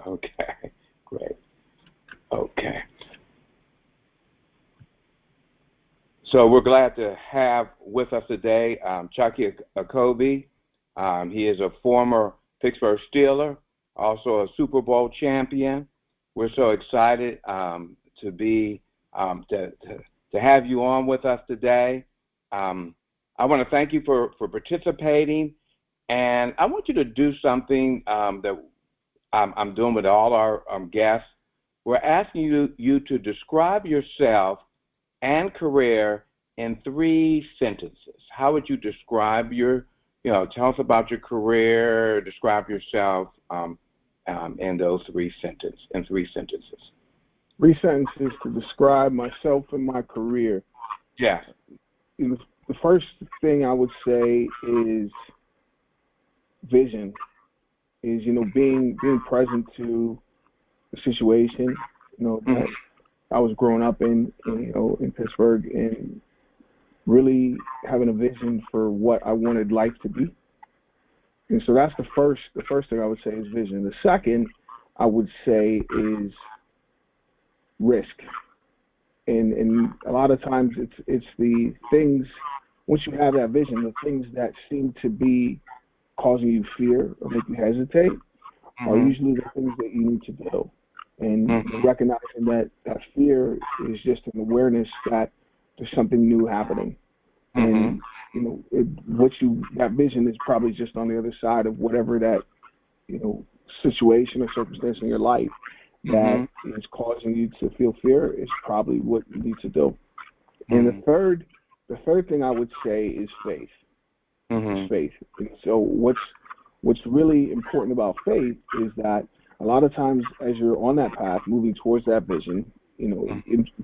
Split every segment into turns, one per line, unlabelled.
Okay, great. Okay. So we're glad to have with us today Chukky Okobi. He is a former Pittsburgh Steeler, also a Super Bowl champion. We're so excited to be to have you on with us today. I want to thank you for participating, and I want you to do something that I'm doing with all our guests. We're asking you to describe yourself and career in 3 sentences. How would you describe tell us about your career, describe yourself in those 3 sentences.
3 sentences to describe myself and my career.
Yes.
The first thing I would say is vision, is, being present to the situation, that I was growing up in Pittsburgh, and really having a vision for what I wanted life to be. And so that's the first thing I would say is vision. The second I would say is risk. And a lot of times it's the things, once you have that vision, the things that seem to be causing you fear or make you hesitate are usually the things that you need to do. And recognizing that fear is just an awareness that there's something new happening. And that vision is probably just on the other side of whatever that situation or circumstance in your life that is causing you to feel fear is probably what you need to do. And the third thing I would say is faith. Is faith. And so what's really important about faith is that a lot of times as you're on that path, moving towards that vision,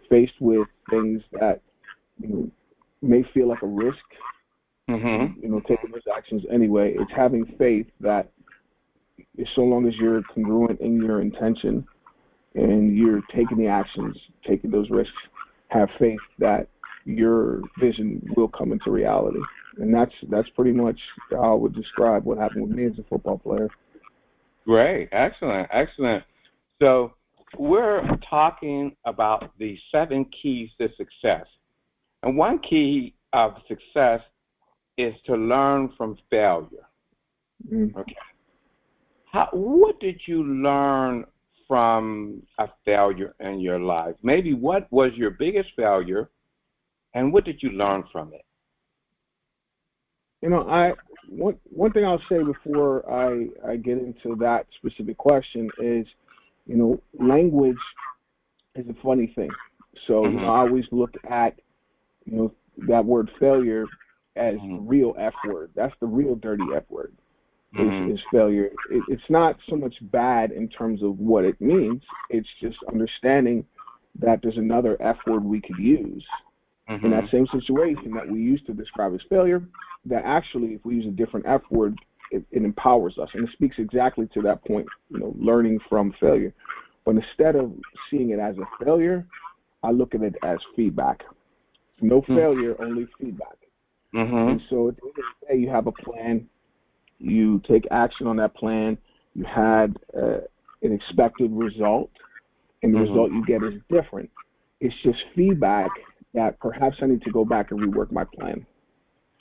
faced with things that may feel like a risk, taking those actions anyway, it's having faith that so long as you're congruent in your intention and you're taking the actions, taking those risks, have faith that your vision will come into reality. And that's pretty much how I would describe what happened with me as a football player.
Great. Excellent. So we're talking about the 7 keys to success. And one key of success is to learn from failure. Okay. What did you learn from a failure in your life? Maybe what was your biggest failure, and what did you learn from it?
One thing I'll say before I get into that specific question is, language is a funny thing. So I always look at that word failure as the real F word. That's the real dirty F word. Is failure. It's not so much bad in terms of what it means. It's just understanding that there's another F word we could use in that same situation that we used to describe as failure, that actually if we use a different F word, it empowers us. And it speaks exactly to that point, learning from failure. But instead of seeing it as a failure, I look at it as feedback. No failure, only feedback. And so at the end of the day, you have a plan. You take action on that plan. You had an expected result, and the result you get is different. It's just feedback that perhaps I need to go back and rework my plan.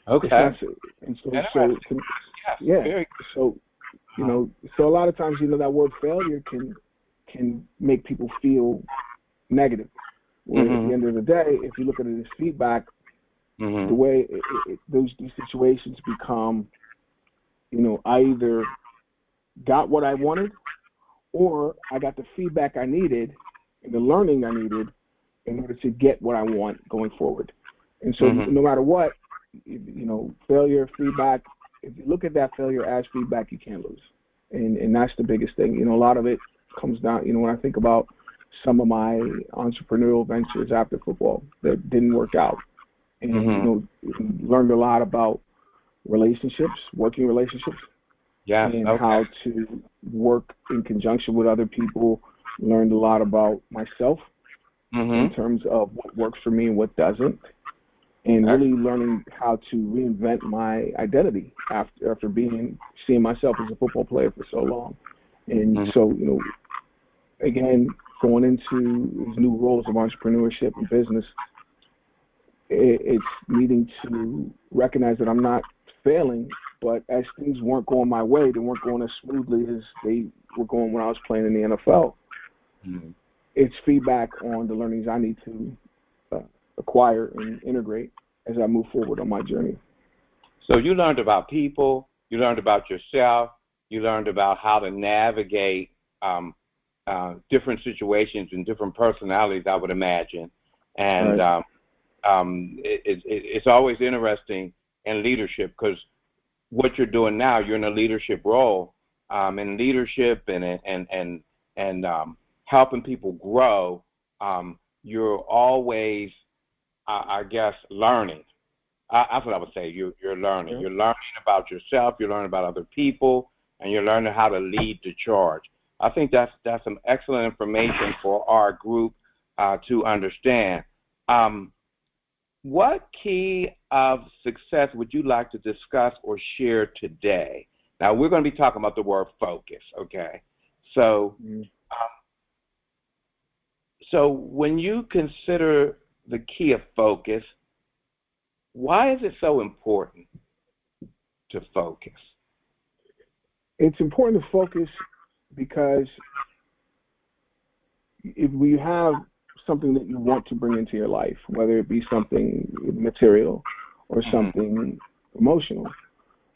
Okay.
And so a lot of times, that word failure can make people feel negative. Whereas at the end of the day, if you look at it as feedback, the way these situations become, I either got what I wanted or I got the feedback I needed and the learning I needed in order to get what I want going forward. And so no matter what, failure, feedback, if you look at that failure as feedback, you can't lose. And that's the biggest thing. A lot of it comes down, when I think about some of my entrepreneurial ventures after football that didn't work out. And, learned a lot about relationships, working relationships, and how to work in conjunction with other people. Learned a lot about myself in terms of what works for me and what doesn't, and really learning how to reinvent my identity after seeing myself as a football player for so long. And so, again, going into these new roles of entrepreneurship and business, it's needing to recognize that I'm not failing, but as things weren't going my way, they weren't going as smoothly as they were going when I was playing in the NFL. Mm-hmm. It's feedback on the learnings I need to acquire and integrate as I move forward on my journey.
So you learned about people, you learned about yourself, you learned about how to navigate different situations and different personalities, I would imagine. And right. It's always interesting in leadership, because what you're doing now, you're in a leadership role, in leadership and helping people grow. You're always, I guess, learning. That's what I would say. You're learning. You're learning about yourself. You're learning about other people, and you're learning how to lead the charge. I think that's some excellent information for our group to understand. What key of success would you like to discuss or share today? Now, we're going to be talking about the word focus, okay? So, so when you consider the key of focus, why is it so important to focus?
It's important to focus because if we have something that you want to bring into your life, whether it be something material or something emotional,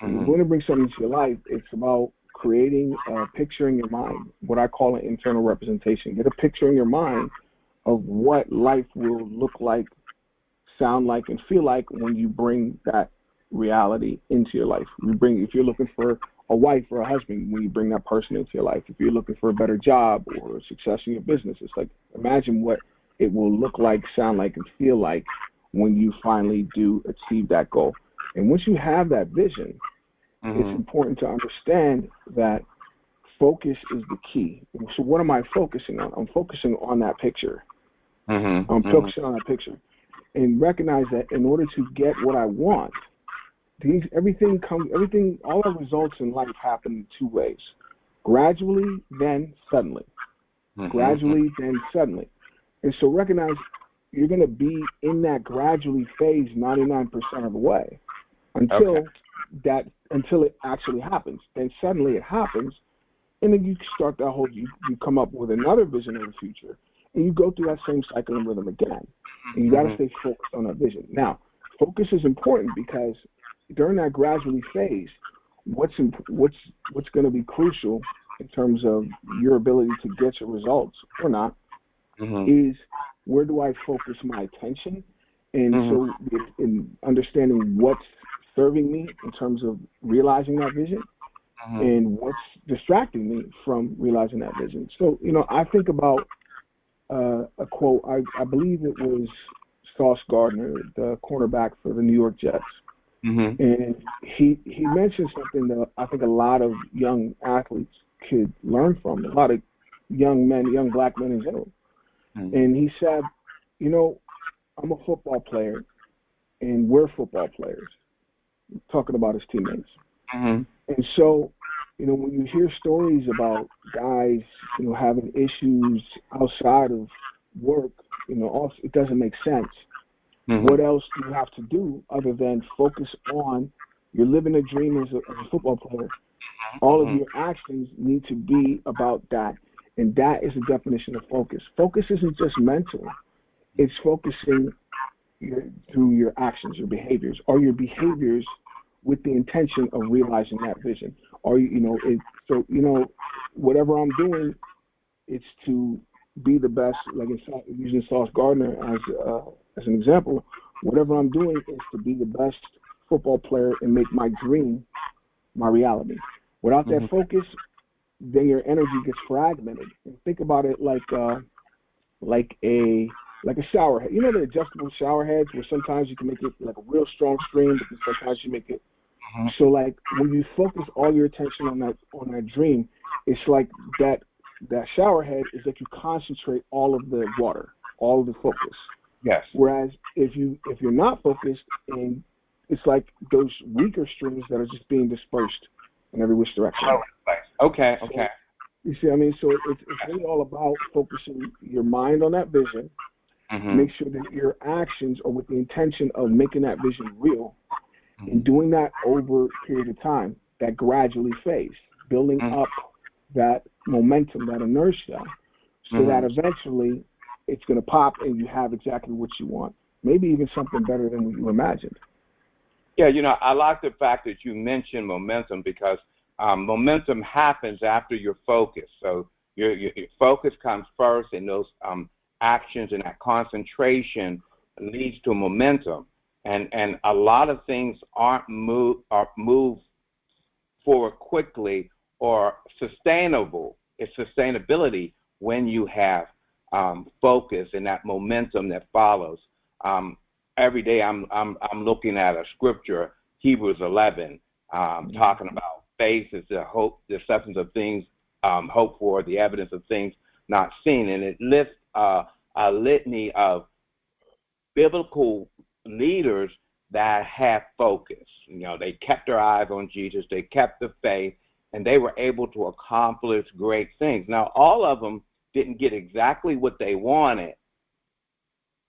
if you want to bring something into your life, it's about creating a picture in your mind, what I call an internal representation. Get a picture in your mind of what life will look like, sound like, and feel like when you bring that reality into your life. If you're looking for a wife or a husband, when you bring that person into your life. If you're looking for a better job or success in your business, it's like, imagine what it will look like, sound like, and feel like when you finally do achieve that goal. And once you have that vision, it's important to understand that focus is the key. So what am I focusing on? I'm focusing on that picture. I'm focusing on that picture. And recognize that in order to get what I want, all our results in life happen in two ways: gradually, then suddenly. Gradually, then suddenly. And so recognize you're going to be in that gradually phase 99% of the way until it actually happens. Then suddenly it happens, and then you start that whole. You come up with another vision of the future, and you go through that same cycle and rhythm again. And you got to stay focused on that vision. Now, focus is important because during that gradually phase, what's going to be crucial in terms of your ability to get your results or not is where do I focus my attention? And so in understanding what's serving me in terms of realizing that vision and what's distracting me from realizing that vision. So, I think about a quote, I believe it was Sauce Gardner, the cornerback for the New York Jets. And he mentioned something that I think a lot of young athletes could learn from, a lot of young black men in general. And he said, I'm a football player, and we're football players, talking about his teammates. And so, when you hear stories about guys, having issues outside of work, it doesn't make sense. What else do you have to do other than focus on you're living a dream as a football player? All of your actions need to be about that. And that is the definition of focus. Focus isn't just mental. It's focusing through your actions, your behaviors. Are your behaviors with the intention of realizing that vision? Are whatever I'm doing, it's to be the best, like using Sauce Gardner as an example, whatever I'm doing is to be the best football player and make my dream my reality. Without that focus, then your energy gets fragmented. And think about it like a shower head. The adjustable shower heads where sometimes you can make it like a real strong stream, but sometimes you make it. So like when you focus all your attention on that dream, it's like that shower head is that you concentrate all of the water, all of the focus.
Yes.
Whereas if you're not focused, and it's like those weaker streams that are just being dispersed in every which direction.
Okay.
You see, I mean, so it's really all about focusing your mind on that vision. Make sure that your actions are with the intention of making that vision real, and doing that over a period of time, that gradually phase, building up that momentum, that inertia, so that eventually it's going to pop and you have exactly what you want, maybe even something better than what you imagined.
Yeah, you know, I like the fact that you mentioned momentum, because momentum happens after your focus. So your focus comes first, and those actions and that concentration leads to momentum. And a lot of things aren't moved forward quickly or sustainable. It's sustainability when you have focus and that momentum that follows. Every day I'm looking at a scripture, Hebrews 11, talking about faith is the hope, the substance of things hoped for, the evidence of things not seen, and it lists a litany of biblical leaders that have focus. You know, they kept their eyes on Jesus, they kept the faith, and they were able to accomplish great things. Now, all of them didn't get exactly what they wanted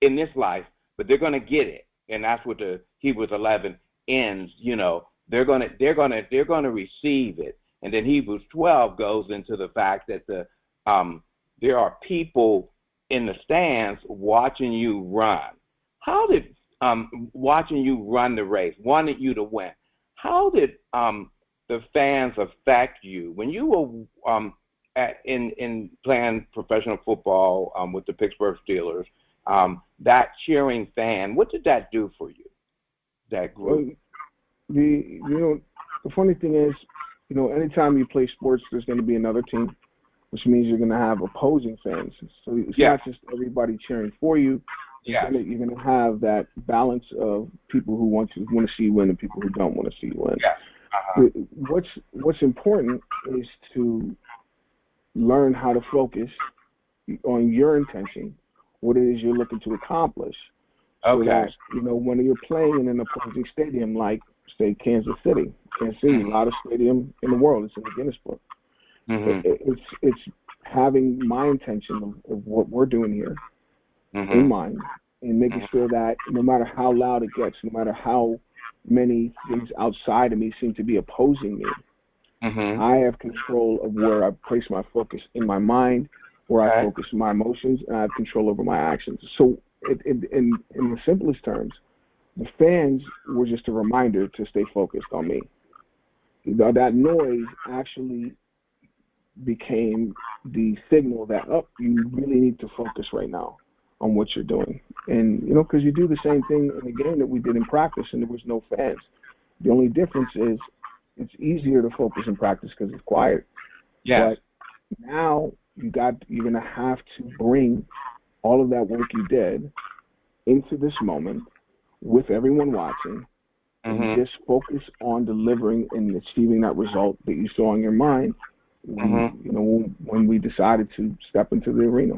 in this life, but they're going to get it, and that's what the Hebrews 11 ends. You know, they're going to receive it, and then Hebrews 12 goes into the fact that there are people in the stands watching you run. How did watching you run the race, wanted you to win? How did the fans affect you when you were in playing professional football with the Pittsburgh Steelers? That cheering fan, what did that do for you? That group.
The funny thing is, you know, anytime you play sports, there's going to be another team, which means you're going to have opposing fans. So it's not just everybody cheering for you. You're going to have that balance of people who want to see you win and people who don't want to see you win. What's important is to learn how to focus on your intention, what it is you're looking to accomplish. So that, you know, when you're playing in an opposing stadium like, say, Kansas City, the loudest stadium in the world, it's in the Guinness Book. It's having my intention of what we're doing here in mind, and making sure that no matter how loud it gets, no matter how many things outside of me seem to be opposing me, I have control of where I place my focus in my mind, where I focus my emotions, and I have control over my actions. So in the simplest terms, the fans were just a reminder to stay focused on me. That noise actually became the signal that, you really need to focus right now on what you're doing. And, you know, because you do the same thing in the game that we did in practice, and there was no fans. The only difference is it's easier to focus in practice because it's quiet. But now you're going to have to bring all of that work you did into this moment with everyone watching, and just focus on delivering and achieving that result that you saw in your mind when we decided to step into the arena.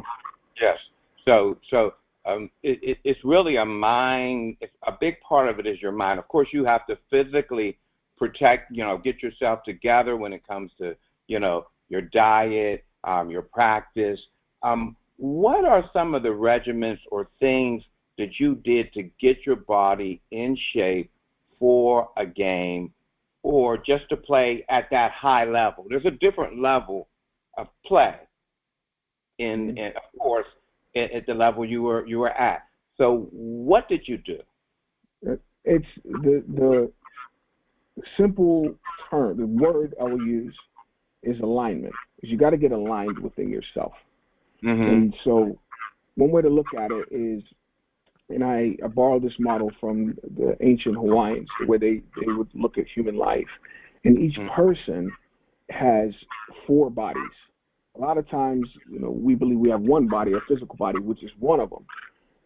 Yes. So it's really a mind. A big part of it is your mind. Of course, you have to physically protect, get yourself together when it comes to, your diet, your practice. What are some of the regimens or things that you did to get your body in shape for a game or just to play at that high level? There's a different level of play in of course, at the level you were at. So what did you do?
It's the simple term, the word I will use is alignment. Because you got to get aligned within yourself. And so one way to look at it is, and I borrowed this model from the ancient Hawaiians, where they would look at human life. And each person has 4 bodies. A lot of times, we believe we have one body, a physical body, which is one of them.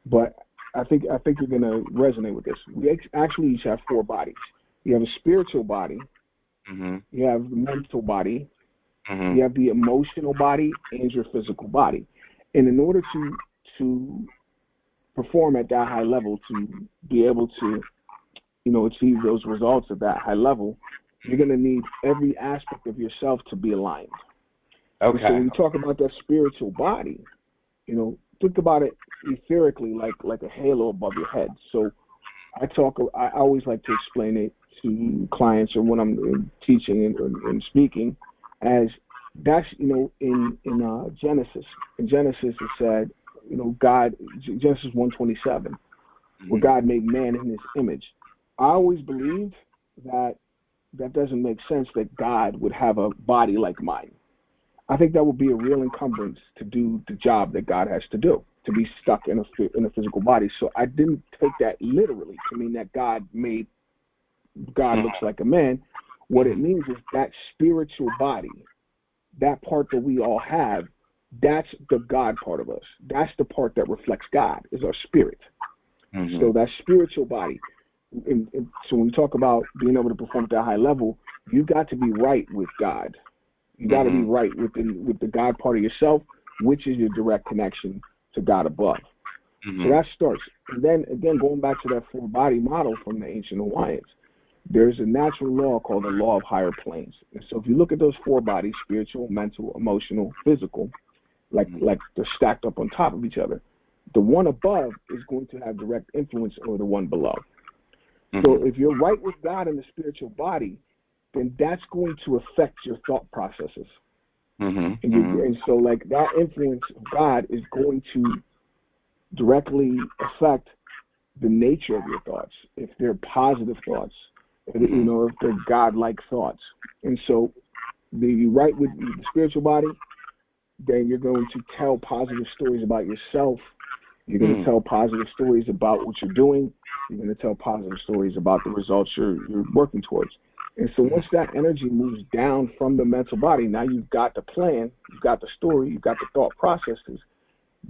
But I think you're going to resonate with this. We actually each have 4 bodies. You have a spiritual body, you have the mental body, you have the emotional body, and your physical body. And in order to perform at that high level, to be able to, achieve those results at that high level, you're going to need every aspect of yourself to be aligned.
Okay.
And so when you talk about that spiritual body, think about it etherically, like a halo above your head. So I always like to explain it to clients or when I'm teaching and speaking as that's, in Genesis. In Genesis it said, God, Genesis 1:27, where God made man in his image. I always believed that doesn't make sense that God would have a body like mine. I think that would be a real encumbrance to do the job that God has to do, to be stuck in a physical body. So I didn't take that literally to mean that God looks like a man. What it means is that spiritual body, that part that we all have, that's the God part of us. That's the part that reflects God, is our spirit. Mm-hmm. So that spiritual body. And so when we talk about being able to perform at that high level, you got to be right with God. You got to be right with the God part of yourself, which is your direct connection to God above. Mm-hmm. So that starts. And then, again, going back to that four-body model from the ancient Hawaiians, there's a natural law called the law of higher planes. And so if you look at those four bodies, spiritual, mental, emotional, physical, like they're stacked up on top of each other, the one above is going to have direct influence over the one below. Mm-hmm. So if you're right with God in the spiritual body, then that's going to affect your thought processes. Mm-hmm. And so like that influence of God is going to directly affect the nature of your thoughts, if they're positive thoughts, if they're God-like thoughts. And so you right with the spiritual body, then you're going to tell positive stories about yourself. You're going to tell positive stories about what you're doing. You're going to tell positive stories about the results you're working towards. And so once that energy moves down from the mental body, now you've got the plan, you've got the story, you've got the thought processes,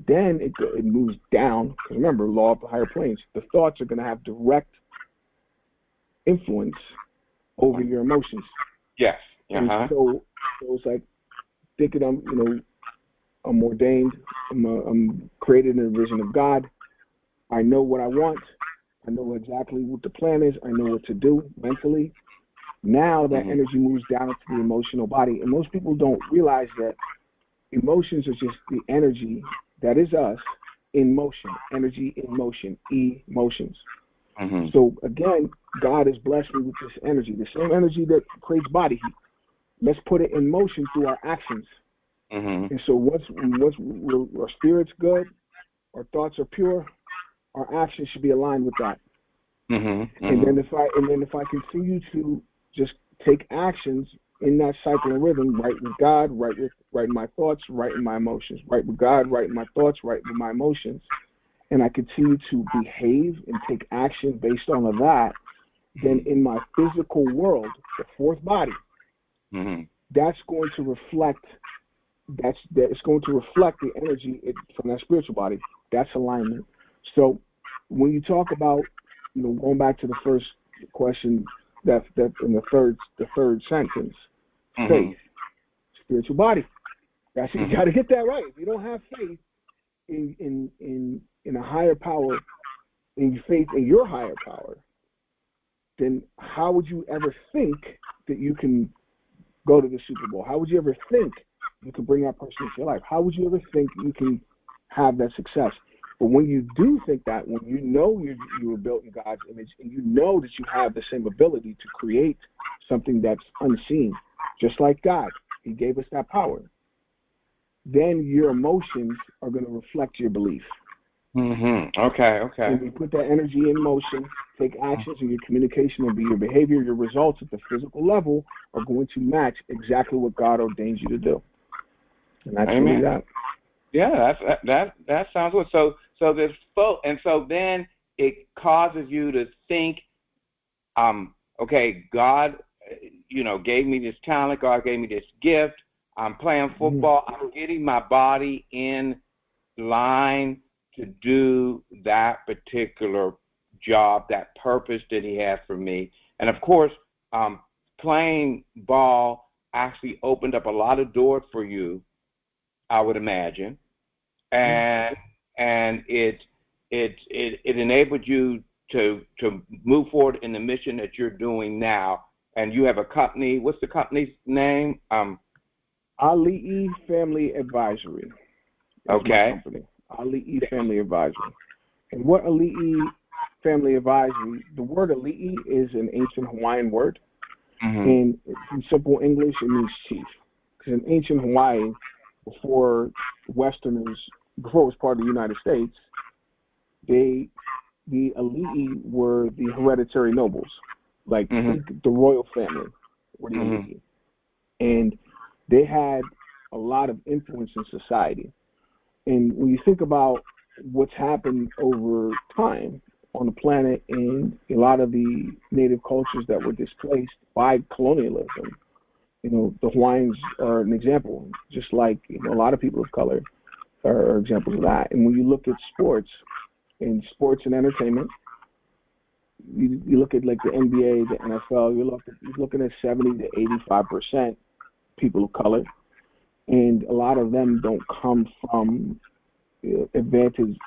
then it moves down. Because remember, law of the higher planes, the thoughts are going to have direct influence over your emotions.
Yes.
Uh-huh. And so it's like thinking I'm ordained, I'm created in the vision of God. I know what I want. I know exactly what the plan is. I know what to do mentally. Now that energy moves down into the emotional body. And most people don't realize that emotions are just the energy that is us in motion. Energy in motion, emotions. Mm-hmm. So again, God has blessed me with this energy, the same energy that creates body heat. Let's put it in motion through our actions. Mm-hmm. And so once our spirit's good, our thoughts are pure, our actions should be aligned with that. Mm-hmm. And then if I continue to just take actions in that cycle and rhythm, right with God, right in my thoughts, right in my emotions, right with God, right in my thoughts, right with my emotions, and I continue to behave and take action based on that, then in my physical world, the fourth body, that's going to reflect. It's going to reflect the energy from that spiritual body. That's alignment. So when you talk about, going back to the first question, that in the third sentence, faith, spiritual body. That's you got to get that right. If you don't have faith in a higher power, in faith in your higher power, then how would you ever think that you can go to the Super Bowl? How would you ever think you can bring that person into your life? How would you ever think you can have that success? But when you do think that, when you know you were built in God's image, and you know that you have the same ability to create something that's unseen, just like God, He gave us that power, then your emotions are going to reflect your belief.
Mm-hmm. Okay.
When you put that energy in motion, take actions in your communication and your behavior, your results at the physical level are going to match exactly what God ordains you to do. And that's really that.
Yeah, that sounds good. So there's and so then it causes you to think, okay, God, gave me this talent. God gave me this gift. I'm playing football. I'm getting my body in line to do that particular job, that purpose that He has for me. And of course, playing ball actually opened up a lot of doors for you, I would imagine, and it enabled you to move forward in the mission that you're doing now. And you have a company. What's the company's name?
Ali Family Advisory. That's my company. Ali Family Advisory. And what Ali Family Advisory, the word Ali is an ancient Hawaiian word. And in simple English, it means chief. Because in ancient Hawaii, before Westerners, before it was part of the United States, the Ali'i were the hereditary nobles, like the royal family were the Ali'i. And they had a lot of influence in society. And when you think about what's happened over time on the planet and a lot of the native cultures that were displaced by colonialism, the Hawaiians are an example, just like a lot of people of color are examples of that. And when you look at sports and entertainment, you look at like the NBA, the NFL, you're looking at 70 to 85% people of color, and a lot of them don't come from advantage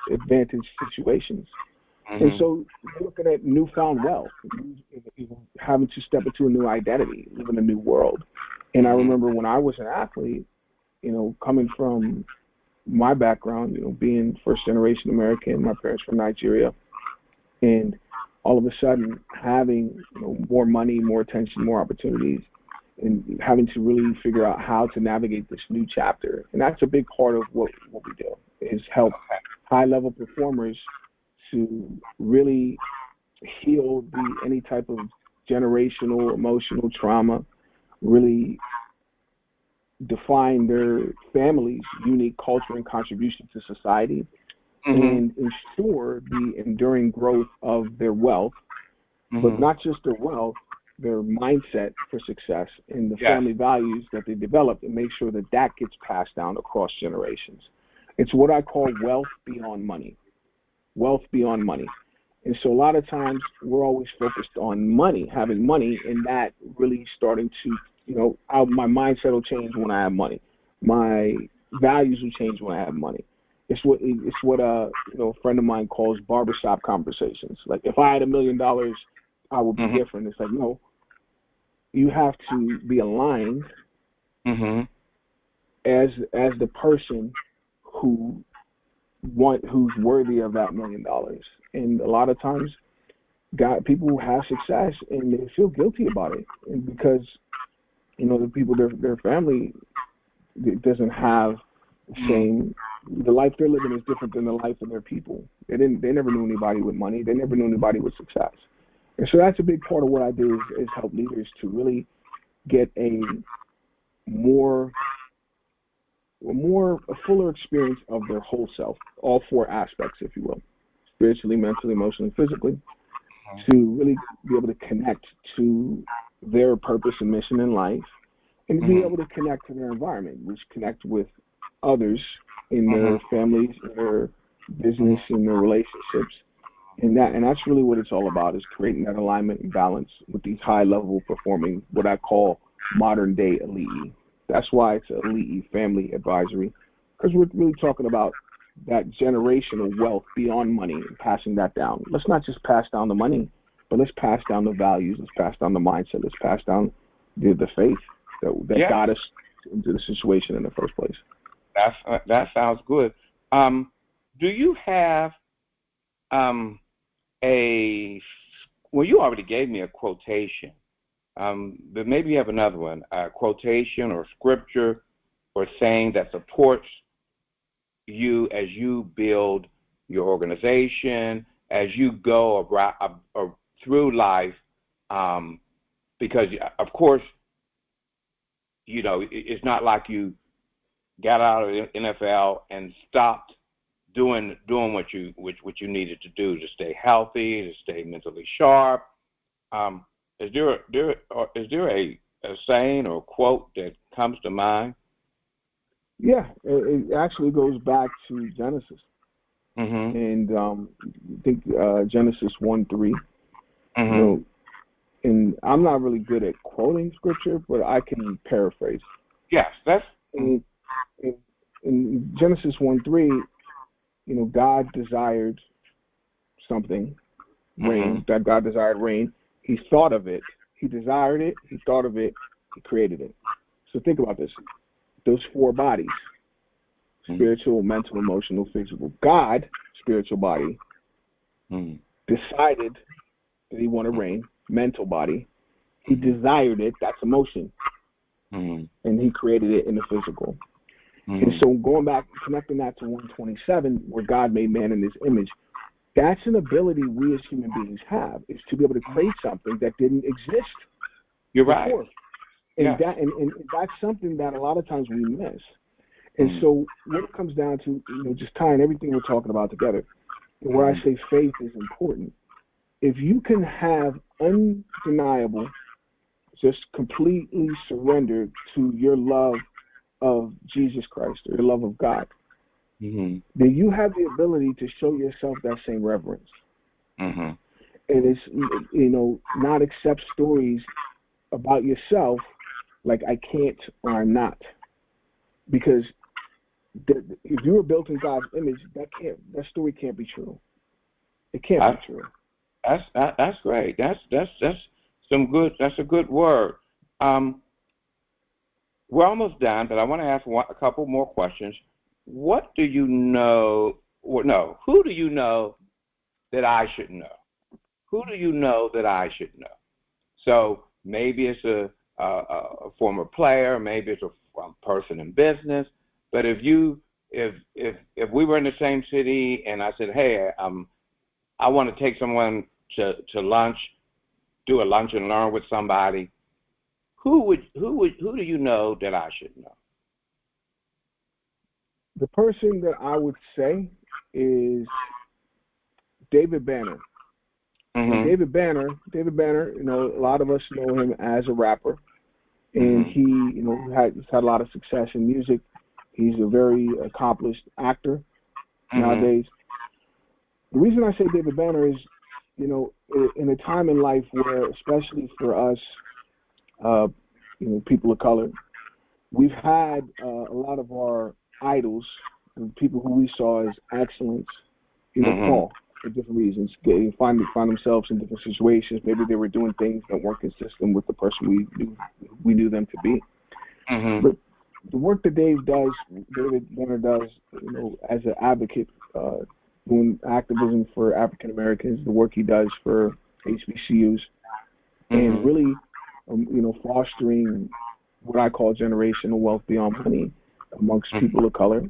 situations. And so you're looking at newfound wealth, having to step into a new identity, live in a new world. And I remember when I was an athlete, coming from my background, being first generation American, my parents from Nigeria, and all of a sudden having more money, more attention, more opportunities, and having to really figure out how to navigate this new chapter. And that's a big part of what we do, is help high-level performers to really heal any type of generational, emotional trauma, really define their family's unique culture and contribution to society, and ensure the enduring growth of their wealth, but not just their wealth, their mindset for success and the family values that they develop, and make sure that gets passed down across generations. It's what I call wealth beyond money. Wealth beyond money. And so a lot of times we're always focused on money, having money, and that really starting to, my mindset will change when I have money. My values will change when I have money. It's what a friend of mine calls barbershop conversations. Like, if I had $1 million, I would be different. It's like, no, you have to be aligned as the person who's worthy of that $1 million. And a lot of times, people have success and they feel guilty about it, and because the people, their family doesn't have the life they're living is different than the life of their people. They never knew anybody with money. They never knew anybody with success. And so that's a big part of what I do is help leaders to really get a fuller experience of their whole self, all four aspects, if you will, spiritually, mentally, emotionally, physically, to really be able to connect to their purpose and mission in life, and be able to connect to their environment, which connect with others in their families, in their business, in their relationships. And that's really what it's all about, is creating that alignment and balance with these high-level performing, what I call modern-day elite. That's why it's Elite Family Advisory, because we're really talking about that generational wealth beyond money and passing that down. Let's not just pass down the money, but let's pass down the values. Let's pass down the mindset. Let's pass down the faith that got us into the situation in the first place.
That sounds good. Do you have well, you already gave me a quotation, but maybe you have another one, a quotation or scripture or saying that supports you as you build your organization, as you go through life, because, of course, it's not like you got out of the NFL and stopped doing what you needed to do to stay healthy, to stay mentally sharp. Is there a saying or a quote that comes to mind?
Yeah, it actually goes back to Genesis, and I think Genesis 1:3. And I'm not really good at quoting scripture, but I can paraphrase.
Yes, that's
in Genesis 1:3. God desired something, rain. That God desired rain. He thought of it. He desired it. He thought of it. He created it. So think about this. those four bodies: spiritual, mental, emotional, physical. God, spiritual body, decided that he wanted rain, mental body. He desired it, that's emotion. And he created it in the physical. And so going back, connecting that to 127, where God made man in his image, that's an ability we as human beings have, is to be able to create something that didn't exist
You're
before.
right.
And,
Yeah.
and that's something that a lot of times we miss. And so what it comes down to, just tying everything we're talking about together, and where I say faith is important, if you can have undeniable, just completely surrendered to your love of Jesus Christ or your love of God, then you have the ability to show yourself that same reverence. And it's, not accept stories about yourself like I can't or I'm not. Because if you were built in God's image, that story can't be true. It can't be true.
That's great. That's a good word. We're almost done, but I want to ask a couple more questions. What do you know? No, who do you know that I should know? Who do you know that I should know? So maybe it's a former player, maybe it's a person in business. But if we were in the same city and I said, hey, I want to take someone to lunch, do a lunch and learn with somebody, who do you know that I should know?
The person that I would say is David Banner. David Banner, a lot of us know him as a rapper, and he, he's had a lot of success in music. He's a very accomplished actor nowadays. The reason I say David Banner is, in a time in life where, especially for us, people of color, we've had a lot of our idols, the people who we saw as excellence, fall for different reasons. They find themselves in different situations. Maybe they were doing things that weren't consistent with the person we knew them to be. But the work that David Banner does, as an advocate, doing activism for African Americans, the work he does for HBCUs, and really, fostering what I call generational wealth beyond money amongst people of color.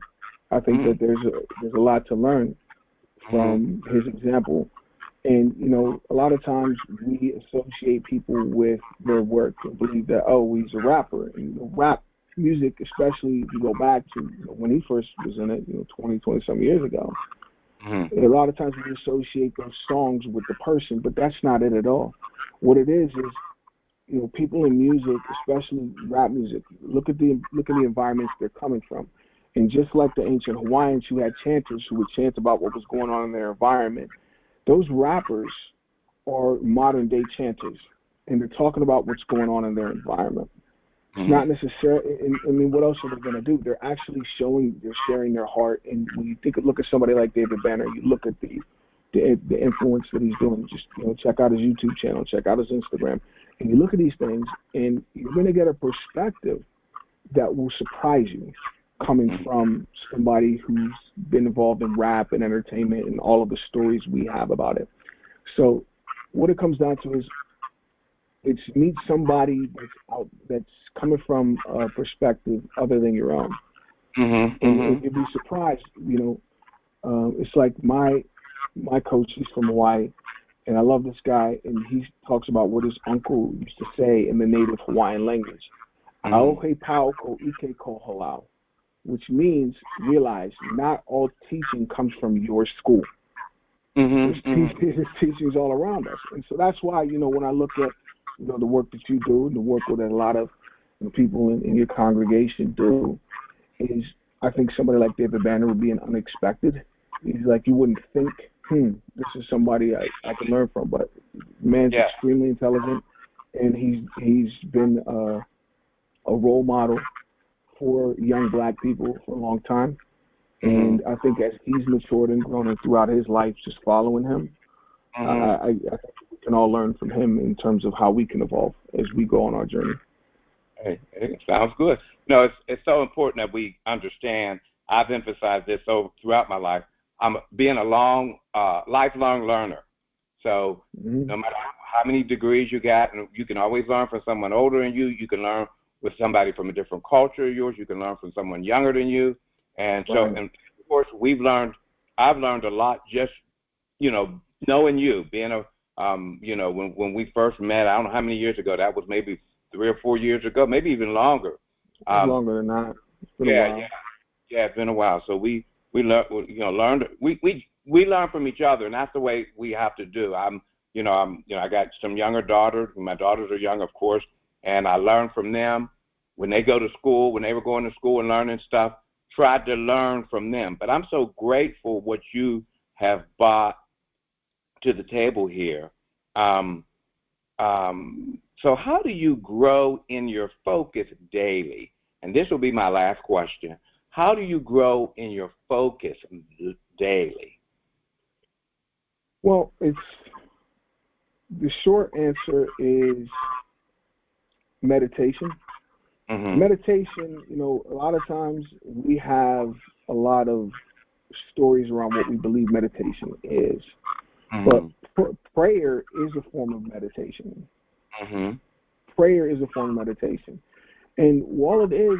I think that there's a lot to learn from his example. And, a lot of times we associate people with their work and believe that, oh, he's a rapper. And rap music, especially if you go back to when he first was in it, 20-some years ago, a lot of times we associate those songs with the person, but that's not it at all. What it is, people in music, especially rap music, look at the environments they're coming from. And just like the ancient Hawaiians who had chanters who would chant about what was going on in their environment, those rappers are modern day chanters, and they're talking about what's going on in their environment. It's not necessarily, what else are they going to do? They're actually sharing their heart. And when you look at somebody like David Banner, you look at the influence that he's doing. Just check out his YouTube channel, check out his Instagram, and you look at these things, and you're going to get a perspective that will surprise you, coming from somebody who's been involved in rap and entertainment and all of the stories we have about it. So what it comes down to is it's meet somebody that's coming from a perspective other than your own. And you'd be surprised, it's like my coach, he's from Hawaii, and I love this guy, and he talks about what his uncle used to say in the native Hawaiian language. Aohe pau ko ike ko halau, which means realize not all teaching comes from your school. There's teachings all around us. And so that's why, when I look at, the work that you do, the work that a lot of people in your congregation do, is I think somebody like David Banner would be an unexpected. He's like, you wouldn't think, this is somebody I can learn from. But man's extremely intelligent, and he's been a role model for young black people for a long time. And I think as he's matured and grown and throughout his life, just following him, I think we can all learn from him in terms of how we can evolve as we go on our journey.
Hey, it sounds good. No, it's so important that we understand. I've emphasized this throughout my life. I'm being a lifelong learner. So
Mm-hmm.
no matter how many degrees you got, and you can always learn from someone older than you. You can learn with somebody from a different culture of yours. You can learn from someone younger than you. And so,
Right.
and of course, I've learned a lot just, knowing you, being when we first met, I don't know how many years ago, that was maybe 3 or 4 years ago, maybe even longer.
It's
Um,
longer than that. It's been a
yeah,
while.
yeah, it's been a while. So we learn from each other, and that's the way we have to do. I got some younger daughters. My daughters are young, of course, and I learn from them when they go to school, when they were going to school and learning stuff. Tried to learn from them, but I'm so grateful what you have brought to the table here. Um, so how do you grow in your focus daily? And this will be my last question. How do you grow in your focus daily?
Well, the short answer is meditation.
Mm-hmm.
Meditation, a lot of times we have a lot of stories around what we believe meditation is. But
Mm-hmm.
prayer is a form of meditation.
Mm-hmm.
Prayer is a form of meditation. And all it is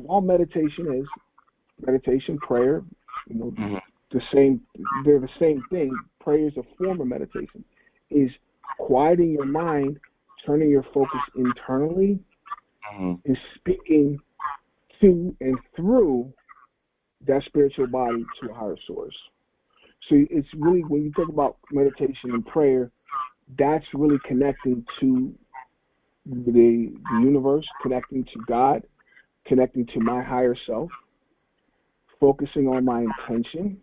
all meditation is, meditation, prayer,
Mm-hmm.
they're the same thing. Prayer is a form of meditation, is quieting your mind, turning your focus internally,
Mm-hmm.
and speaking to and through that spiritual body to a higher source. So it's really, when you think about meditation and prayer, that's really connecting to the universe, connecting to God, connecting to my higher self, focusing on my intention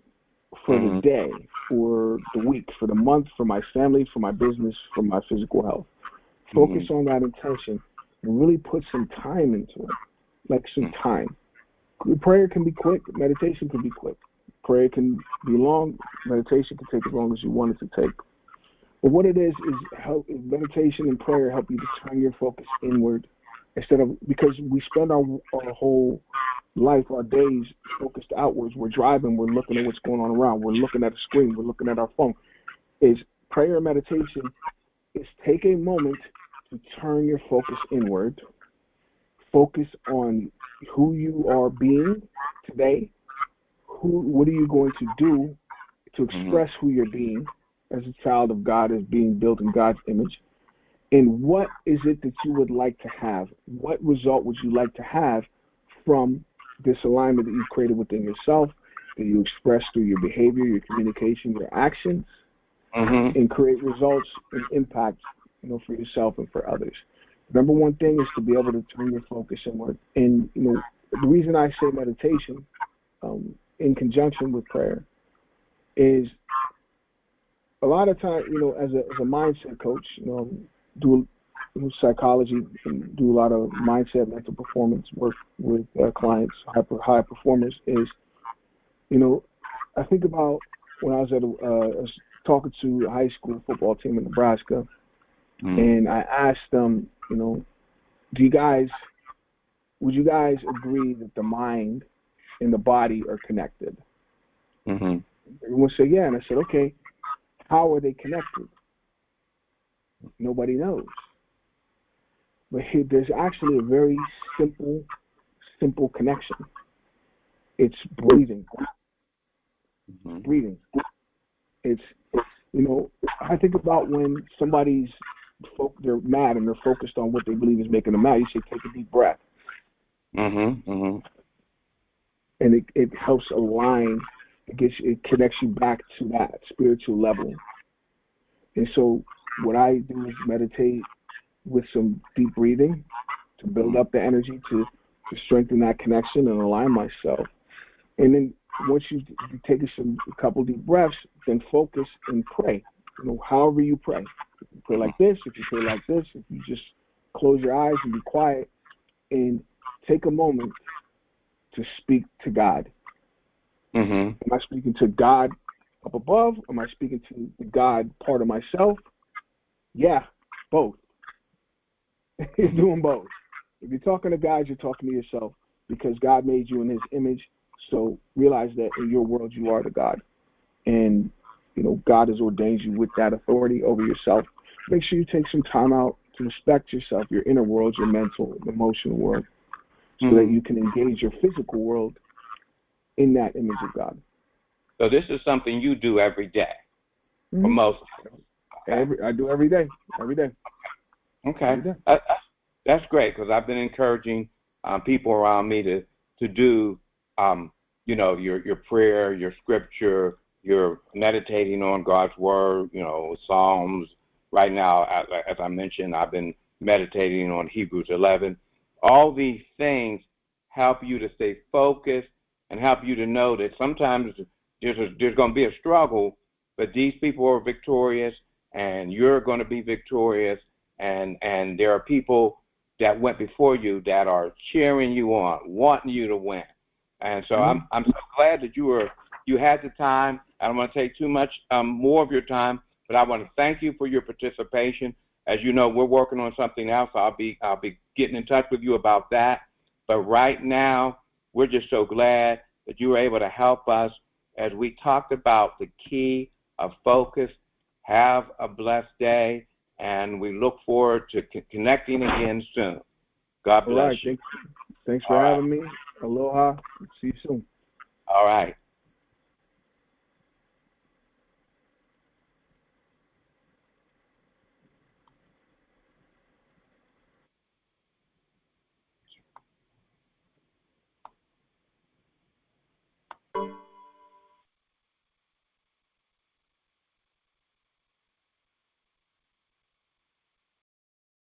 for the
Mm-hmm.
day, for the week, for the month, for my family, for my business, for my physical health. Focus
Mm-hmm.
on that intention and really put some time into it, like some time. Prayer can be quick, meditation can be quick. Prayer can be long, meditation can take as long as you want it to take. But what it is meditation and prayer help you to turn your focus inward because we spend our whole life, our days focused outwards. We're driving, we're looking at what's going on around, we're looking at a screen, we're looking at our phone. Is prayer and meditation is take a moment to turn your focus inward, focus on who you are being today, what are you going to do to
Mm-hmm.
express who you're being as a child of God, as being built in God's image, and what is it that you would like to have? What result would you like to have from this alignment that you've created within yourself, that you express through your behavior, your communication, your actions,
Mm-hmm.
and create results and impact, for yourself and for others. Number one thing is to be able to turn your focus inward. And the reason I say meditation in conjunction with prayer is a lot of time, as a mindset coach, do psychology and do a lot of mindset, mental performance work with clients, high performers. Is I think about when I was talking to a high school football team in Nebraska,
Mm-hmm.
and I asked them, would you guys agree that the mind and the body are connected?
Mm-hmm.
Everyone said, yeah. And I said, okay, how are they connected? Nobody knows. But there's actually a very simple connection. It's breathing.
Mm-hmm.
Breathing. It's, I think about when they're mad and they're focused on what they believe is making them mad. You say, take a deep breath.
Mm-hmm. Mm-hmm.
And it helps align. It connects you back to that spiritual level. And so what I do is meditate with some deep breathing to build up the energy to strengthen that connection and align myself. And then once you take a couple deep breaths, then focus and pray. However you pray. If you pray like this, if you pray like this, if you just close your eyes and be quiet and take a moment to speak to God.
Mm-hmm.
Am I speaking to God up above? Am I speaking to the God part of myself? Yeah, both. You're doing both. If you're talking to God, you're talking to yourself, because God made you in His image. So realize that in your world, you are the God. And, God has ordained you with that authority over yourself. Make sure you take some time out to respect yourself, your inner world, your mental, emotional world, so that you can engage your physical world in that image of God.
So this is something you do every day, for most of us.
Okay. I do every day. Every day.
Okay.
Every day.
That's great, because I've been encouraging people around me to do, your prayer, your scripture, your meditating on God's word, Psalms. Right now, as I mentioned, I've been meditating on Hebrews 11. All these things help you to stay focused and help you to know that sometimes there's going to be a struggle, but these people are victorious, and you're going to be victorious, and there are people that went before you that are cheering you on, wanting you to win. And so I'm so glad that you had the time. I don't want to take too much more of your time, but I want to thank you for your participation. As you know, we're working on something else. I'll be getting in touch with you about that. But right now, we're just so glad that you were able to help us as we talked about the key of focus. Have a blessed day, and we look forward to connecting again soon. God bless you.
Thanks for having me. Aloha. See you soon.
All right.